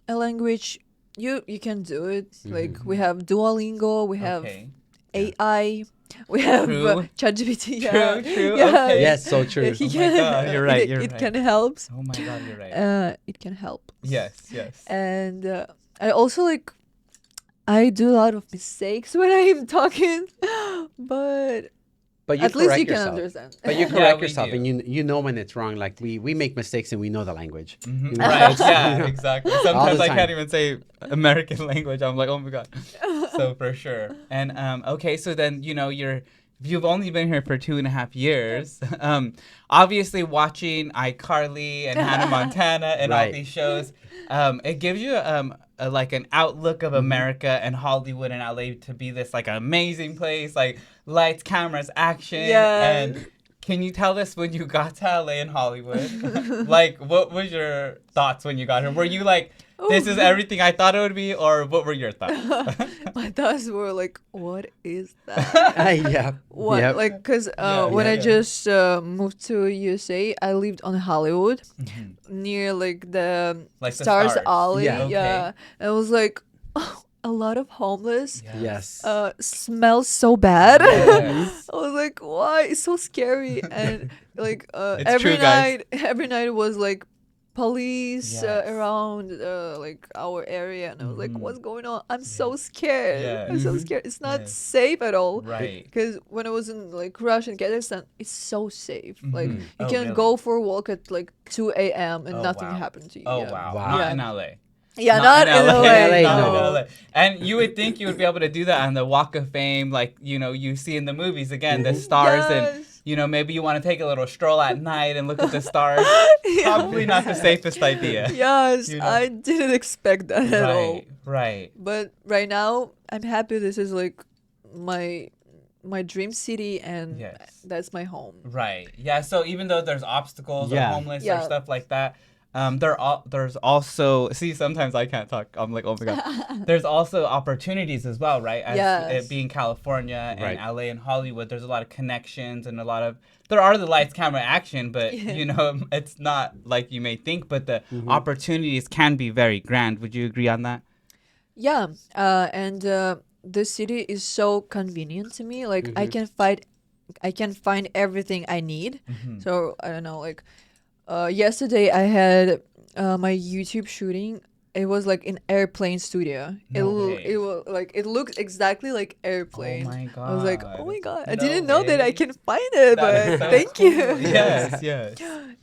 a language, you can do it. Like we have Duolingo, we have Okay. AI, we have True. ChatGPT. True, true, Yeah. okay. Yes, so true. He Oh my can- God, you're right, you're it right. can help. Oh my God, you're right. It can help. Yes, yes. And I also I do a lot of mistakes when I'm talking, but But you at least correct you can yourself. understand. But you Yeah, correct we yourself, do. and you know when it's wrong. Like we make mistakes and we know the language. Mhm. You know? Right, yeah, exactly. Sometimes I time. can't even say American language. I'm like, oh my God. So for sure. And okay, so then you've only been here for 2.5 years. Obviously watching iCarly and Hannah Montana and all Right. these shows, it gives you like an outlook of America and Hollywood and LA to be this like amazing place, like lights, cameras, action. Yeah. And can you tell us when you got to LA and Hollywood? Like, what was your thoughts when you got here? Were you like, this is everything I thought it would be, or what were your thoughts? My thoughts were like, what is that? Yeah. What? Yep. Because Yeah, when yeah, I yeah. just moved to USA, I lived on Hollywood near the Like the Stars Stars. Alley. Yeah. Yeah. And it was like a lot of homeless. Yes. Smells so bad. Yes. I was like, why? It's so scary. And It's every true, guys. night was police Yes. around our area, and I was like, Mhm. what's going on? I'm so scared. Yeah. I'm so Mhm. scared. It's not Yes. safe at all. Right. Because when I was in Russia and Kazakhstan, it's so safe. Like Mhm. you Oh, can really? go for a walk at 2 a.m. and Oh, nothing wow. happened to you. Oh, yeah. wow. Wow. Not Yeah. in LA. Yeah, not in LA. LA, Not no. in LA. And you would think you would be able to do that on the Walk of Fame, like, you see in the movies, again, the stars. And, Yes. maybe you want to take a little stroll at night and look at the stars. Yeah. Probably not the safest idea. Yes, You know. I didn't expect that at all. Right, right. But right now, I'm happy. This is my my dream city, and Yes. that's my home. Right. Yeah. So even though there's obstacles or Yeah. homeless or Yeah. stuff like that, there's also sometimes I can't talk. I'm like, oh my god. There's also opportunities as well, right? As Yes. it being California Right. and LA and Hollywood, there's a lot of connections and a lot of there are the lights, camera, action, but you know it's not like you may think. But the opportunities can be very grand. Would you agree on that? Yeah, and the city is so convenient to me. Like I can find everything I need. So I don't know. Like yesterday, I had my YouTube shooting. It was like an airplane studio. It was like it looked exactly like airplane. Oh my I was like, oh god. my god! I No didn't know that I way. can find it, That is but so thank cool. you. Yes, yes.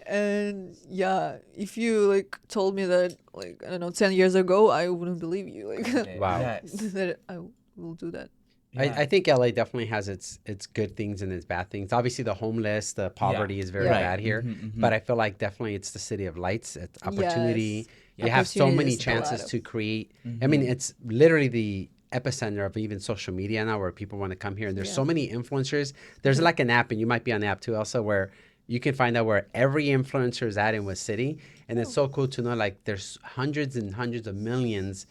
And yeah, if you like told me that like I don't know 10 years ago, I wouldn't believe you. Like Wow. Yes. that I will do that. I think LA definitely has its good things and its bad things. Obviously, the homeless, the poverty is very Yeah. bad here. But I feel like definitely it's the city of lights, it's opportunity. Yes. You have so many Opportunities, a chances lot of- to create. I mean, it's literally the epicenter of even social media now, where people want to come here. And there's so many influencers. There's like an app, and you might be on the app too, Elsa, where you can find out where every influencer is at in what city. And it's so cool to know like there's hundreds and hundreds of millions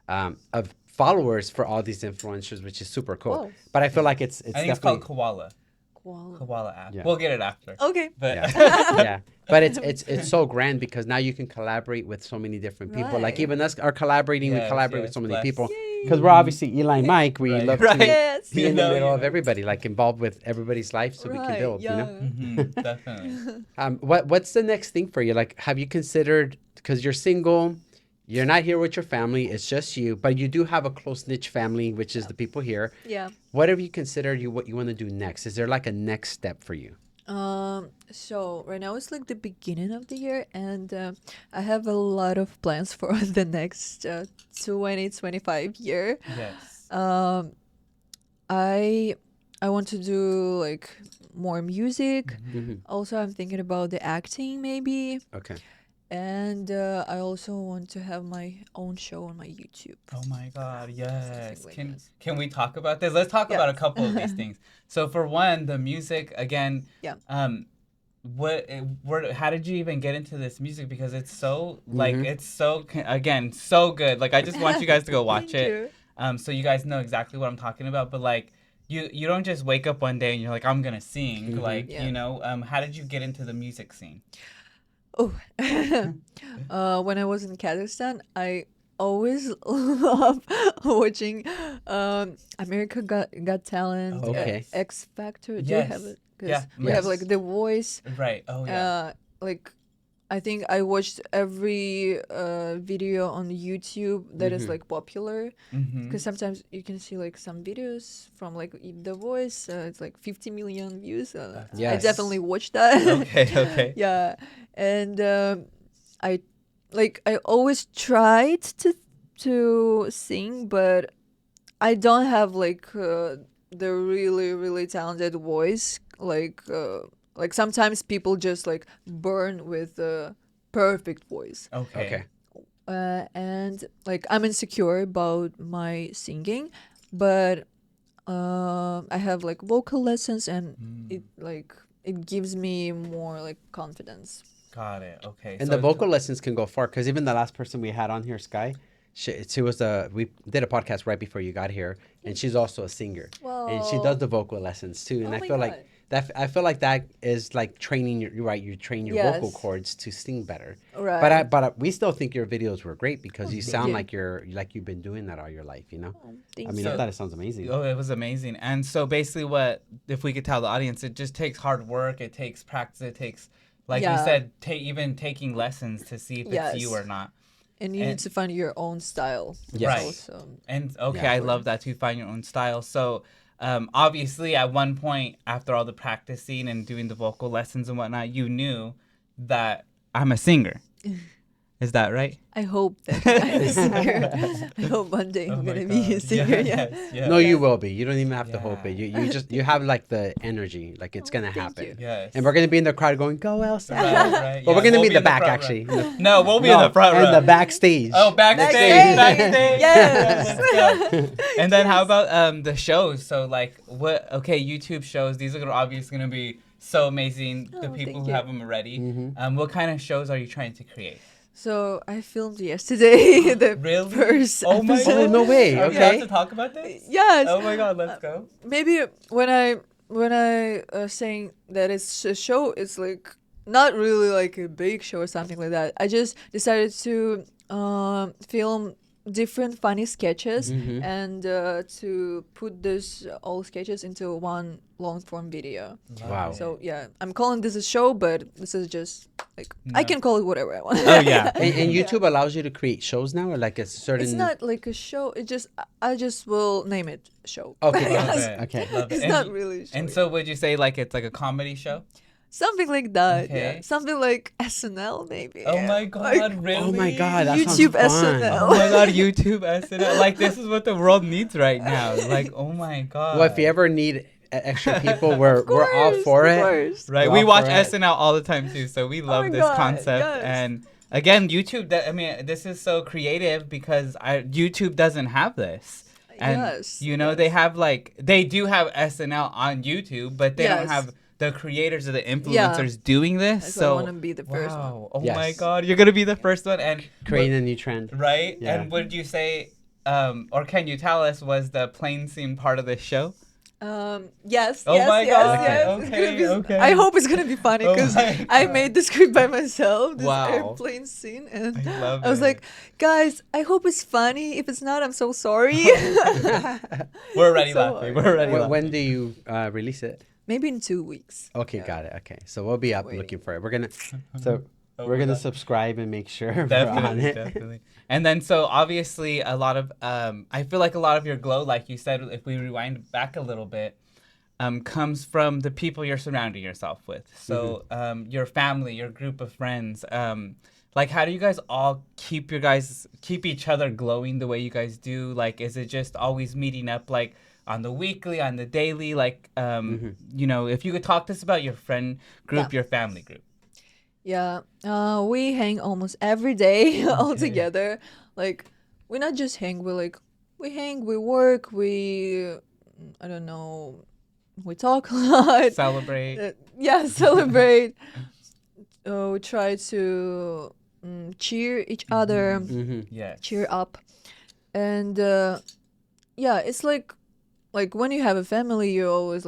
of followers for all these influencers, which is super cool. Wow. But I feel like it's I think it's definitely called Koala. Koala. Koala app. Yeah. We'll get it after. Okay. But yeah. But it's so grand because now you can collaborate with so many different people. Like Right. even us are collaborating. We Yes, collaborate with yes, so many bless. people Yay. because we're obviously Eli and Mike. We Right. love Right. to Yes. be in You the know, middle you of know. everybody, like involved with everybody's life, so we can Right, build. You know. Definitely. What's the next thing for you? Like, have you considered, because you're single, you're not here with your family, it's just you, but you do have a close niche family, which is the people here. Yeah. What have you considered what you want to do next? Is there like a next step for you? So right now it's like the beginning of the year, and I have a lot of plans for the next 2025 year. Yes. I want to do like more music. Also, I'm thinking about the acting maybe, Okay. and I also want to have my own show on my YouTube. Oh my God, yes. like Can this. can we talk about this? Let's talk Yeah. about a couple of these things. So for one, the music again. Yeah. How did you even get into this music? Because it's so like it's so again so good. Like I just want you guys to go watch Thank it. you. So you guys know exactly what I'm talking about. But like you don't just wake up one day and you're like I'm gonna sing. Like Yeah. you know how did you get into the music scene? Oh, when I was in Kazakhstan, I always love watching America Got Talent, Okay. X Factor. Do you have Yes. it? 'Cause Yeah. we have Yes. like The Voice. Right. Oh yeah. Like I think I watched every video on YouTube that is like popular, because sometimes you can see like some videos from like The Voice. It's like 50 million views. I Yes. definitely watched that. Okay. Okay. Yeah, and I always tried to sing, but I don't have like the really talented voice. Like sometimes people just like burn with a perfect voice. Okay. Okay. And like I'm insecure about my singing, but I have like vocal lessons, and it gives me more like confidence. Got it. Okay. And so the vocal lessons can go far, because even the last person we had on here, Sky, she was we did a podcast right before you got here, and she's also a singer, and she does the vocal lessons too. And Oh I my feel God. like that is like training you train your vocal Yes. cords to sing better. Right. But we still think your videos were great, because you sound you. like you've been doing that all your life. You know. Thank I mean, you. I thought it sounds amazing. Oh, it was amazing. And so basically if we could tell the audience, it just takes hard work, it takes practice, it takes, like you Yeah. said, even taking lessons to see if it's you Yes. or not. And you need to find your own style. Yes. Right. Also. And okay, Yeah. I love that too, find your own style. So obviously at one point after all the practicing and doing the vocal lessons and whatnot, you knew that I'm a singer. Is that right? I hope that I'm a singer. I hope one day I'm gonna be a singer. Yeah. Yes. No, you Yes. will be. You don't even have to hope it. Yeah. You have like the energy, like it's Oh, gonna thank happen. you. Yes. And we're gonna be in the crowd going, "Go Elsa!" Right. But we're gonna We'll be in the in back front actually. row. No, we'll be in the front row. in the backstage. Oh, backstage. Backstage. Yes. Yes. Let's go. And then how about the shows? So like what? Okay, YouTube shows. These are obviously gonna be so amazing. The Oh, people thank who you. have them already. Mhm. What kind of shows are you trying to create? So I filmed yesterday the Really? first Oh my episode. Oh, no way. Are we Okay. allowed to talk about this? Yes. Oh my god, let's go. Maybe when I saying that it's a show, it's like not really like a big show or something like that. I just decided to film different funny sketches Mhm. and to put this all sketches into one long form video. Wow. So yeah, I'm calling this a show, but this is just like I No. can call it whatever I want. Oh yeah. And YouTube allows you to create shows now, or like a certain. It's not like a show. It just I just will name it show. Okay. Love Yes. it. Okay. Love it. It's And not y- really a show. And so would you say like it's like a comedy show? Something like that. Okay. Yeah. Something like SNL maybe. Oh my god, Like, really? Oh my god, that YouTube sounds fun. SNL. Oh my god, YouTube SNL. Like this is what the world needs right now. Like, oh my god. Well, if you ever need extra people, we're all for of it. course. Right, We're we all watch for it. SNL all the time too, so we love my this God, concept. yes. And again, YouTube. I mean, this is so creative because YouTube doesn't have this. And Yes, you know yes. they do have SNL on YouTube, but they don't Yes. have the creators or the influencers doing this. So I So want to be the first one. wow, oh Yes. my god, you're gonna be the first one. And Creating a new trend. right? Yeah. And would you say, or can you tell us, was the plane scene part of this show? Yes. Oh yes, my yes, God, yes. It's gonna okay, be, okay. I hope it's gonna be funny Oh because my I God. made the script by myself. This Wow. airplane scene, and I love I was it. like, guys, I hope it's funny. If it's not, I'm so sorry. We're already So laughing. hard. We're already When, laughing. when do you release it? Maybe in 2 weeks. Okay, Yeah. got it. Okay, so we'll be up Waiting. looking for it. We're gonna so Oh, we're gonna that- subscribe and make sure we're on Definitely, it. definitely. And then so obviously a lot of I feel like a lot of your glow, like you said, if we rewind back a little bit, comes from the people you're surrounding yourself with. So your family, your group of friends. Like how do you guys all keep each other glowing the way you guys do? Like is it just always meeting up like on the weekly, on the daily? Like you know, if you could talk to us about your friend group, your family group. Yeah, we hang almost every day all together. Like, we not just hang, we hang, we work, I don't know, we talk a lot. Celebrate. Yeah, celebrate. We try to cheer each other, Mm-hmm. Yeah. cheer up. And yeah, it's like when you have a family, you always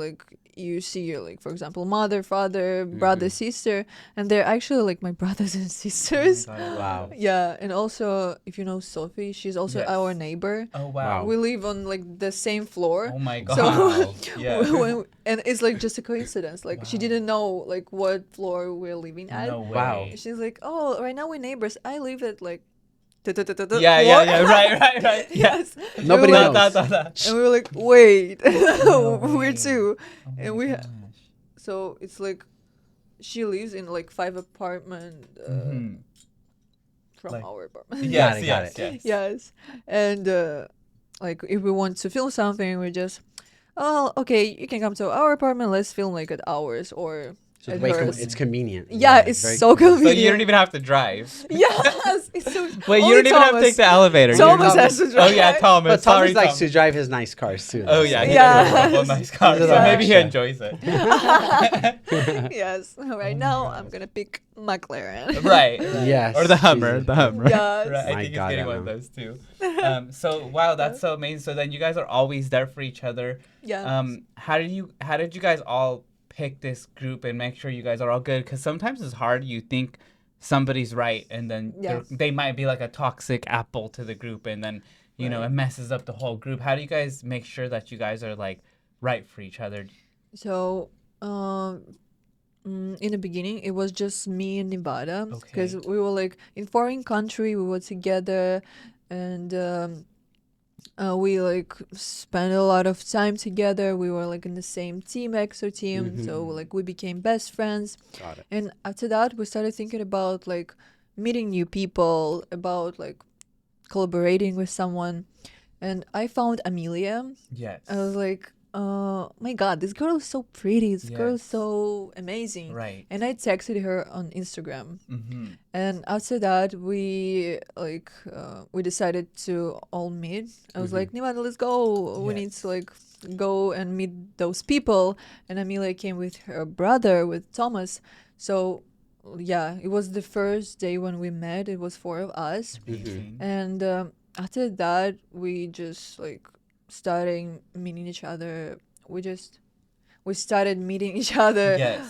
you see your for example mother, father, brother, sister, and they're actually like my brothers and sisters. Wow. Yeah, and also if you know Sophie, she's also Yes. our neighbor. Oh wow. We live on the same floor. Oh my god. So Yeah. and it's just a coincidence. She didn't know what floor we're living at. No way. Wow. She's like, oh, right now we're neighbors. I live at Yeah. Right. Yeah. Yes. Nobody And we were knows. And we were like, wait, No way. we're two. Oh my And we gosh. So it's she lives in 5 apartment from Like- our apartment. Yes, Got yes, it. yes. Yes. And if we want to film something, we just, oh, okay, you can come to our apartment. Let's film at ours or So at it's, hers. it's convenient. Yeah, it's very so So convenient. you don't even have to drive. Yes, it's so. Wait, you only don't even have to take the elevator. Thomas You're- has to Oh drive. yeah, Thomas. But Sorry, Thomas likes Thomas. to drive his nice cars too. Oh yeah, he Yeah. does have a couple nice cars, He's so a maybe he extra. enjoys it. Yes. Right now, I'm gonna pick McLaren. Right. Yes. Or the Hummer. Jesus. The Hummer. Yes. Right. I My think God, he's getting I one of know. those too. So wow, that's so amazing. So then you guys are always there for each other. Yeah. How did you guys all pick this group and make sure you guys are all good? Because sometimes it's hard. You think somebody's right, and then Yeah. they might be like a toxic apple to the group, and then you know Right. it messes up the whole group. How do you guys make sure that you guys are right for each other? So, in the beginning, it was just me and Nevada because Okay. we were in foreign country. We were together, and we spent a lot of time together. We were in the same team, EXO Team. So we became best friends. Got it. And after that, we started thinking about meeting new people, about like collaborating with someone. And I found Amelia. Yes. I was like, my God, this girl is so pretty. This girl is Yes. so amazing. Right. And I texted her on Instagram. Mm-hmm. And after that, we decided to all meet. I was like, Nivana, let's go. We need to like go and meet those people. And Amelia came with her brother, with Thomas. So yeah, it was the first day when we met. It was 4 of us. And after that, we just like starting meeting each other. We started meeting each other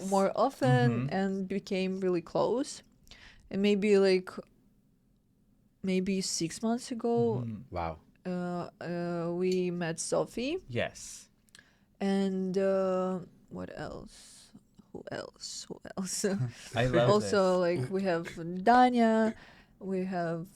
more often and became really close. And maybe 6 months ago, Wow. we met Sophie. Yes. And what else? Who else? I love also this. like we have Danya. We have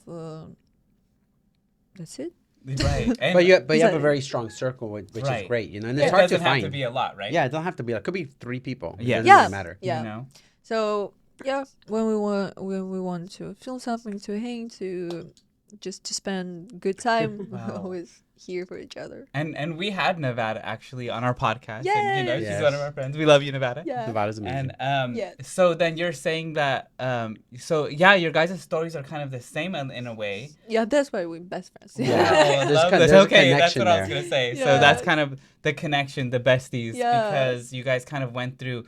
that's it. Right. And But you have a very strong circle, which is great, you know, and it's hard to find. It doesn't have to be a lot, right? Yeah, it don't have to be. It could be 3 people. Yeah. It doesn't really matter. Yeah. You know? So yeah, when we want to film something, to hang, to just to spend good time, we're always here for each other. And we had Nevada actually on our podcast. Yay! And, you know, she's one of our friends. We love you, Nevada. Yeah. Nevada's amazing. And so then you're saying that so yeah, your guys' stories are kind of the same in a way. Yeah, that's why we're best friends. Yeah. I love this. There's a Okay, that's connection what I was there. gonna say. Yeah. So that's kind of the connection, the besties, Yeah. because you guys kind of went through,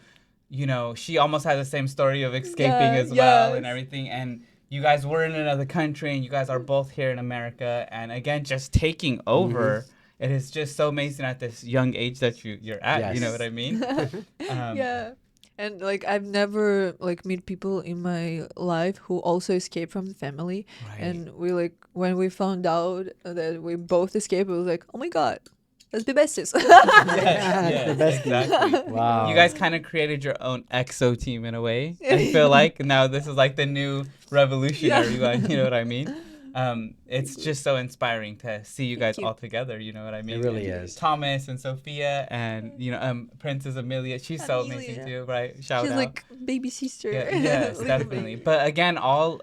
you know, she almost had the same story of escaping as well and everything, and you guys were in another country, and you guys are both here in America, and again, just taking over. It is just so amazing at this young age that you're at. Yes. You know what I mean? Yeah. And like I've never like meet people in my life who also escaped from the family. Right. And we like when we found out that we both escaped, it was like, oh my God, let's be besties. Yes, exactly. Wow. You guys kind of created your own EXO team in a way. I feel like now this is like the new revolutionary one. You know what I mean? It's just so inspiring to see you guys all together. You know what I mean? It really and is. Thomas and Sophia and you know Princess Amelia. She's so amazing too, right? Shout She's out. like baby sister. Yeah, yes, definitely. But again, all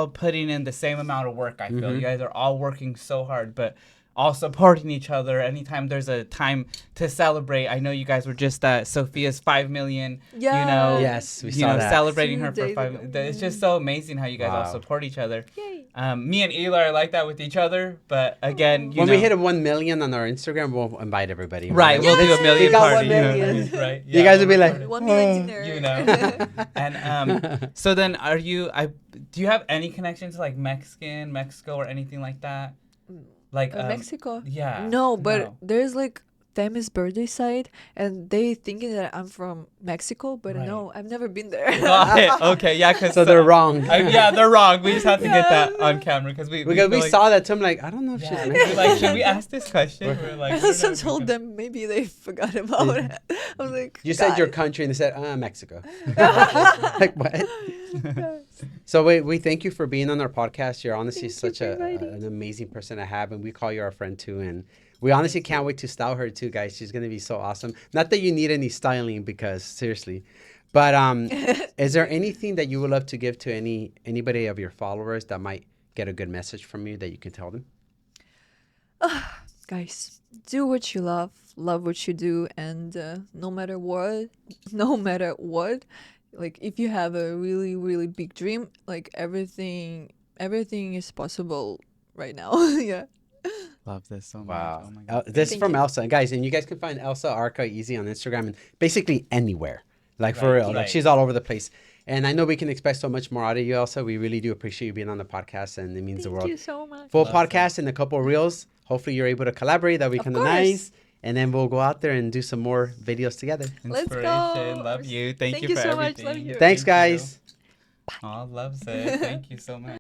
putting in the same amount of work. I feel you guys are all working so hard, but all supporting each other. Anytime there's a time to celebrate, I know you guys were just at Sophia's 5 million. Yeah. You know, Yes, we saw that. celebrating her 2 for days 5 ago. million. It's just so amazing how you guys all support each other. Yay. Me and Eli are like that with each other, but again, when we hit 1 million on our Instagram, we'll invite everybody. Right, we'll do a million We got party. 1 You million. know, right? You guys will be like, 1 million dinner. You know. And so then do you have any connection to like Mexico or anything like that? Like Mexico? Yeah. No, but there's like famous birthday site, and they thinking that I'm from Mexico, but no, I've never been there. Got it. Okay, yeah, because so they're wrong. Yeah, they're wrong. We just have to get that on camera because we saw that too. I'm like, I don't know if she's we're Mexican. like, should we ask this question? We're like, I also told them maybe they forgot about it. I was like, You said your "Guys." country, and they said, Mexico. Like, what? So we thank you for being on our podcast. You're honestly such an amazing person to have, and we call you our friend too. And we honestly can't wait to style her too, guys. She's gonna be so awesome. Not that you need any styling, because seriously, but is there anything that you would love to give to anybody of your followers that might get a good message from you that you can tell them? Guys, do what you love what you do, and no matter what, like if you have a really, really big dream, like everything is possible right now. Yeah. Love this so much. Wow. Oh my God. This is from Elsa. Guys, and you guys can find Elsa Arca easy on Instagram and basically anywhere. Like, for real. Like, she's all over the place. And I know we can expect so much more out of you, Elsa. We really do appreciate you being on the podcast, and it means the world. Thank you so much. Full podcast and a couple of reels. Hopefully you're able to collaborate. That we can nice. And then we'll go out there and do some more videos together. Let's go. Inspiration. Love you. Thank you for so everything. much. Love you. Thanks, guys. All loves it. Thank you so much.